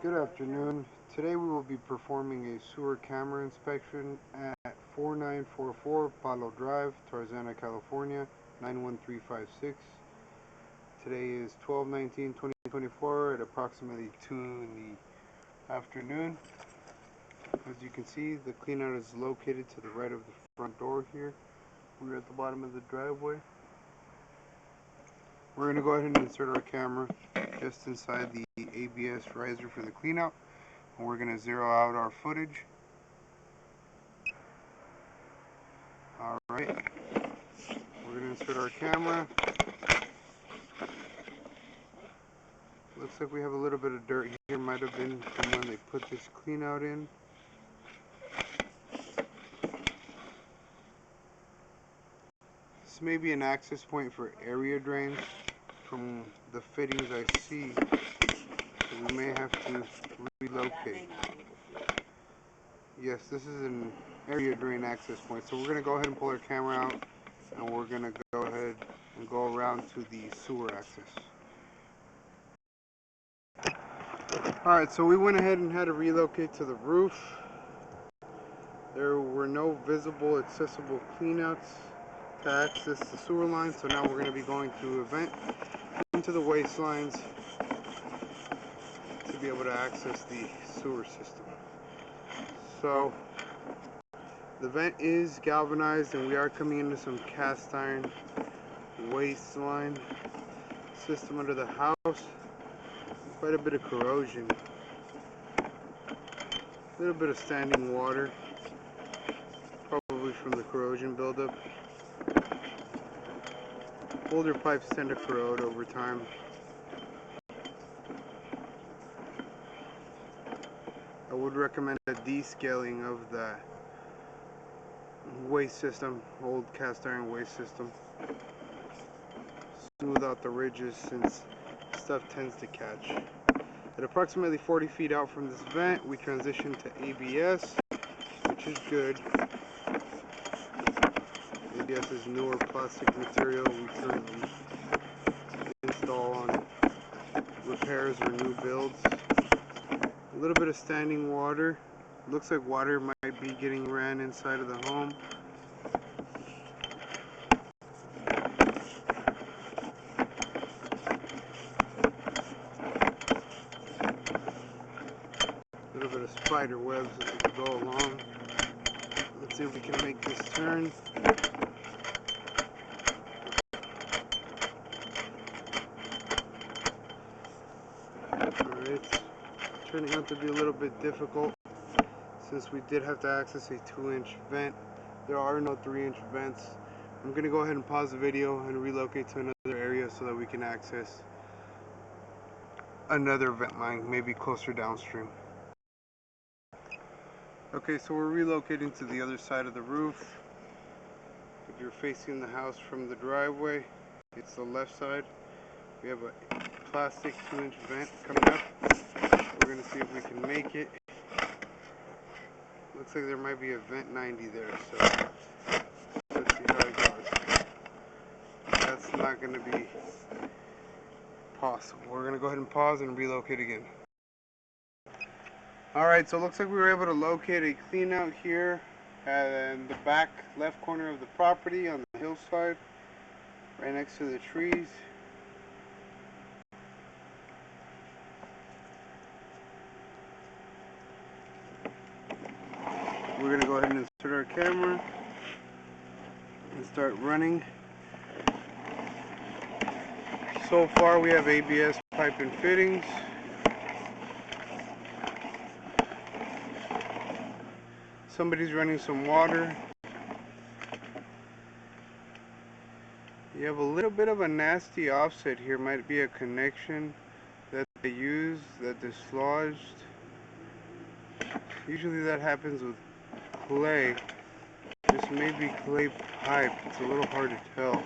Good afternoon. Today we will be performing a sewer camera inspection at 4944 Palo Drive, Tarzana, California 91356. Today is 12/19/2024 at approximately 2 in the afternoon. As you can see, the cleanout is located to the right of the front door here. We're at the bottom of the driveway. We're going to go ahead and insert our camera just inside the ABS riser for the cleanout. And we're going to zero out our footage. Alright, we're going to insert our camera. Looks like we have a little bit of dirt here. Might have been from when they put this cleanout in. This may be an access point for area drains. From the fittings I see, so we may have to relocate. Yes, this is an area drain access point. So we're going to go ahead and pull our camera out, and we're going to go ahead and go around to the sewer access. Alright, so we went ahead and had to relocate to the roof. There were no visible accessible cleanouts to access the sewer line, so now we're going to be going through a vent into the waste lines to be able to access the sewer system. So the vent is galvanized, and we are coming into some cast iron waste line system under the house. Quite a bit of corrosion, a little bit of standing water, probably from the corrosion buildup. Older pipes tend to corrode over time. I would recommend a descaling of the waste system, old cast iron waste system. Smooth out the ridges since stuff tends to catch. At approximately 40 feet out from this vent, we transition to ABS, which is good. ABS is newer plastic material we currently install on repairs or new builds. A little bit of standing water. Looks like water might be getting ran inside of the home. A little bit of spider webs as we go along. Let's see if we can make this turn. Alright, turning out to be a little bit difficult since we did have to access a 2-inch vent. There are no 3-inch vents. I'm going to go ahead and pause the video and relocate to another area so that we can access another vent line, maybe closer downstream. Okay, so we're relocating to the other side of the roof. If you're facing the house from the driveway, it's the left side. We have a plastic 2-inch vent coming up. We're going to see if we can make it. Looks like there might be a vent 90 there, so let's see how it goes. That's not going to be possible. We're going to go ahead and pause and relocate again. Alright, so it looks like we were able to locate a clean out here in the back left corner of the property on the hillside, right next to the trees. We're going to go ahead and insert our camera and start running. So far we have ABS pipe and fittings. Somebody's running some water. You have a little bit of a nasty offset here. Might be a connection that they use that dislodged. Usually that happens with clay. This may be clay pipe. It's a little hard to tell.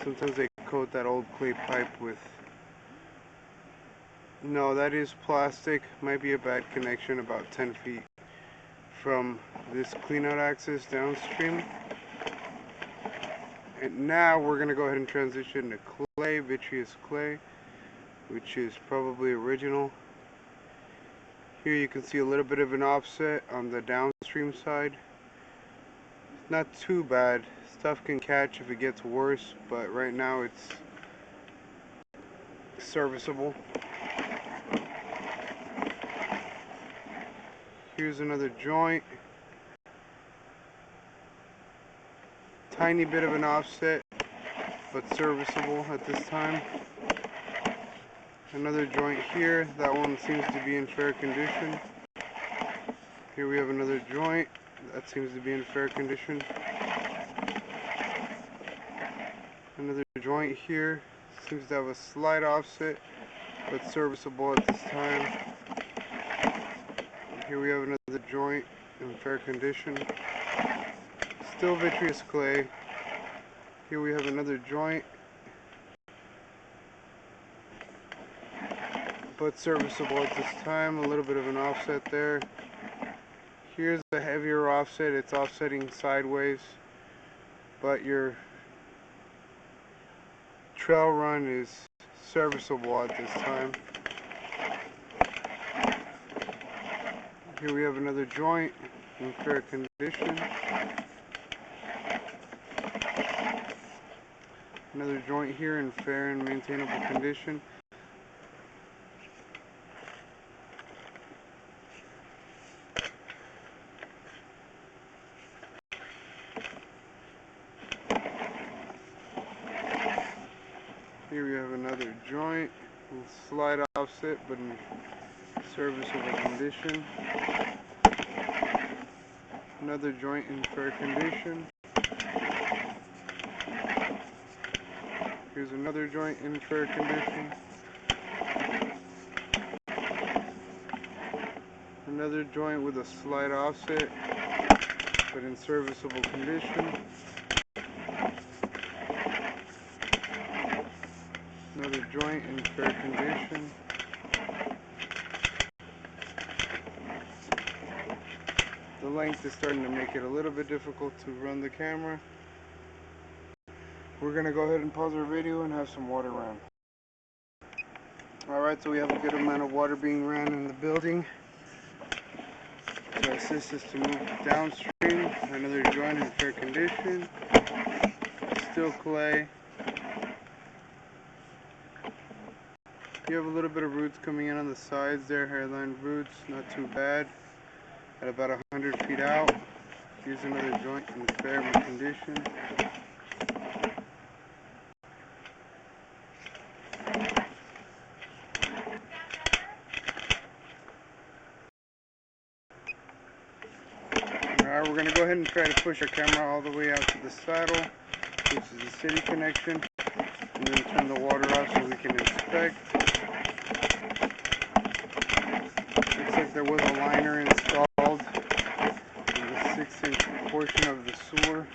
Sometimes they coat that old clay pipe with... No, that is plastic. Might be a bad connection about 10 feet from this cleanout access downstream. And now we're going to go ahead and transition to clay, vitreous clay, which is probably original. Here you can see a little bit of an offset on the downstream side. It's not too bad. Stuff can catch if it gets worse, but right now it's serviceable. Here's another joint. Tiny bit of an offset, but serviceable at this time. Another joint here. That one seems to be in fair condition. Here we have another joint. That seems to be in fair condition. Another joint here. Seems to have a slight offset, but serviceable at this time. Here we have another joint in fair condition. Still vitreous clay. Here we have another joint, but serviceable at this time. A little bit of an offset there. Here's a heavier offset. It's offsetting sideways, but your trail run is serviceable at this time. Here we have another joint in fair condition. Another joint here in fair and maintainable condition. Here we have another joint, a slight offset but in serviceable condition. Another joint in fair condition. Here's another joint in fair condition. Another joint with a slight offset but in serviceable condition. Another joint in fair condition. The length is starting to make it a little bit difficult to run the camera. We're going to go ahead and pause our video and have some water ran. Alright, so we have a good amount of water being ran in the building to assist us to move downstream. Another joint in fair condition. Still clay. You have a little bit of roots coming in on the sides there, hairline roots, not too bad. At about 100 feet out. Here's another joint in fair condition. Alright, we're going to go ahead and try to push our camera all the way out to the saddle, which is the city connection, and then turn the water off so we can inspect. Looks like there was a liner installed in the 6-inch portion of the sewer.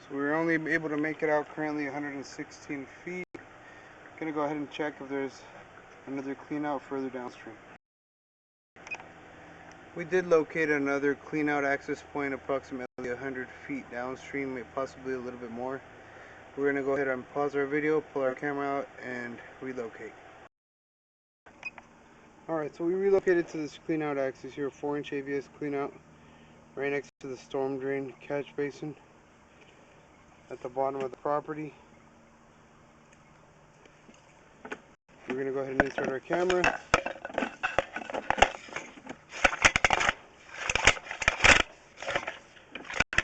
So we're only able to make it out currently 116 feet. Gonna go ahead and check if there's another clean out further downstream. We did locate another clean out access point approximately 100 feet downstream, possibly a little bit more. We're gonna go ahead and pause our video, pull our camera out, and relocate. Alright, so we relocated to this clean out access here, 4-inch ABS clean out, right next to the storm drain catch basin at the bottom of the property. We're going to go ahead and insert our camera.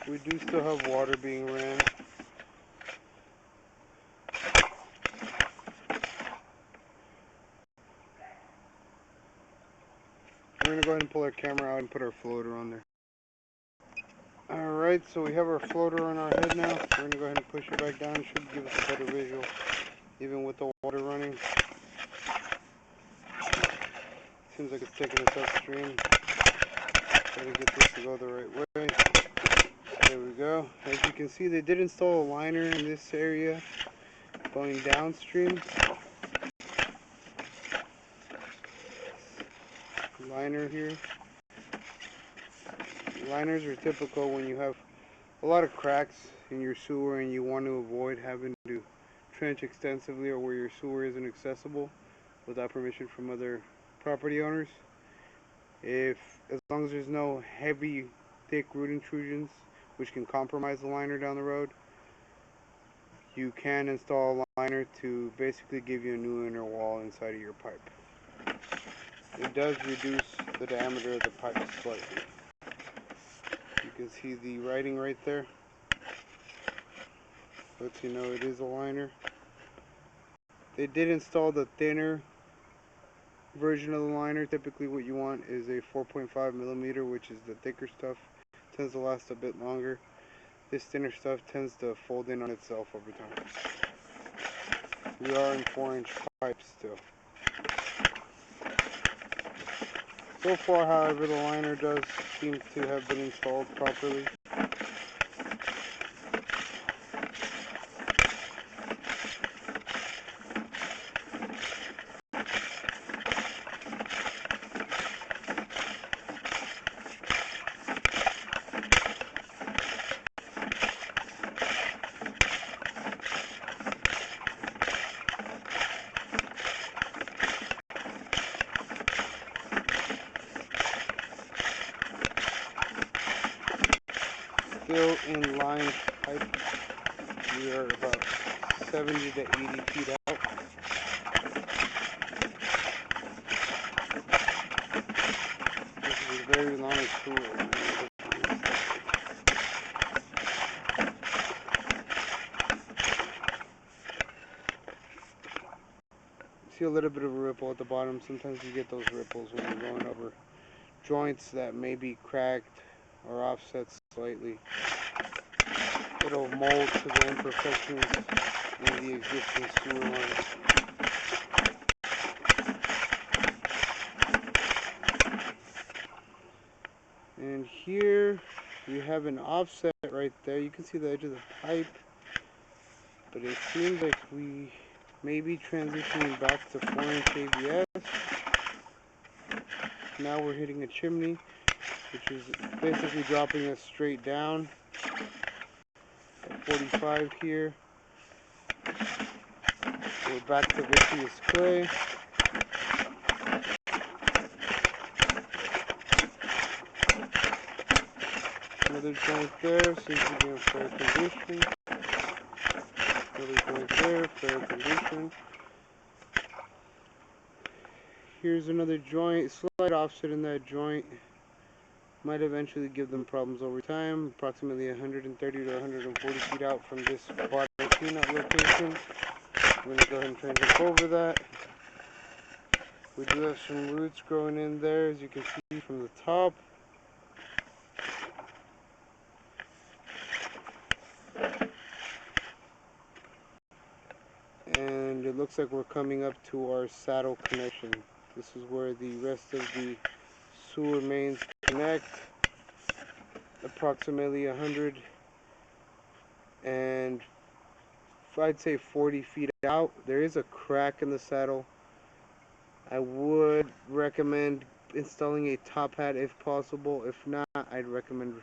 We do still have water being ran. We're going to go ahead and pull our camera out and put our floater on there. Alright, so we have our floater on our head now. We're going to go ahead and push it back down. It should give us a better visual, even with the water running. Seems like it's taking us upstream. Try to get this to go the right way. There we go. As you can see, they did install a liner in this area going downstream. Liner here. Liners are typical when you have a lot of cracks in your sewer and you want to avoid having to trench extensively, or where your sewer isn't accessible without permission from other property owners. As long as there's no heavy, thick root intrusions which can compromise the liner down the road, you can install a liner to basically give you a new inner wall inside of your pipe. It does reduce the diameter of the pipe slightly. You can see the writing right there. Lets you know it is a liner. They did install the thinner version of the liner. Typically what you want is a 4.5 millimeter, which is the thicker stuff. Tends to last a bit longer. This thinner stuff tends to fold in on itself over time. We are in 4-inch pipes still. So far, however, the liner does seem to have been installed properly. Still in line pipe. We are about 70 to 80 feet out. This is a very long sewer. See a little bit of a ripple at the bottom. Sometimes you get those ripples when you're going over joints that may be cracked or offset slightly. It'll mold to the imperfections in the existing sewer line. And here we have an offset right there. You can see the edge of the pipe, but it seems like we may be transitioning back to 4-inch ABS. Now we're hitting a chimney, which is basically dropping us straight down. 45 here. We're back to vitreous clay. Another joint there, seems to be in fair condition. Another joint there, fair condition. Here's another joint, slight offset in that joint. Might eventually give them problems over time. Approximately 130 to 140 feet out from this water cleanout location. I'm going to go ahead and transit over that. We do have some roots growing in there, as you can see from the top. And it looks like we're coming up to our saddle connection. This is where the rest of the sewer mains connect. Approximately 100 and I'd say 40 feet out. There is a crack in the saddle. I would recommend installing a top hat if possible. If not, I'd recommend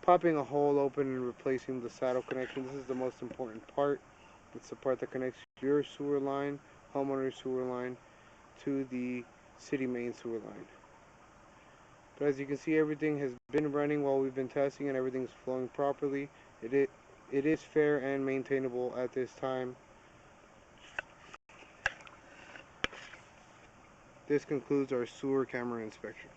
popping a hole open and replacing the saddle connection. This is the most important part. It's the part that connects your sewer line, homeowner sewer line, to the city main sewer line. But as you can see, everything has been running while we've been testing and everything's flowing properly. It is fair and maintainable at this time. This concludes our sewer camera inspection.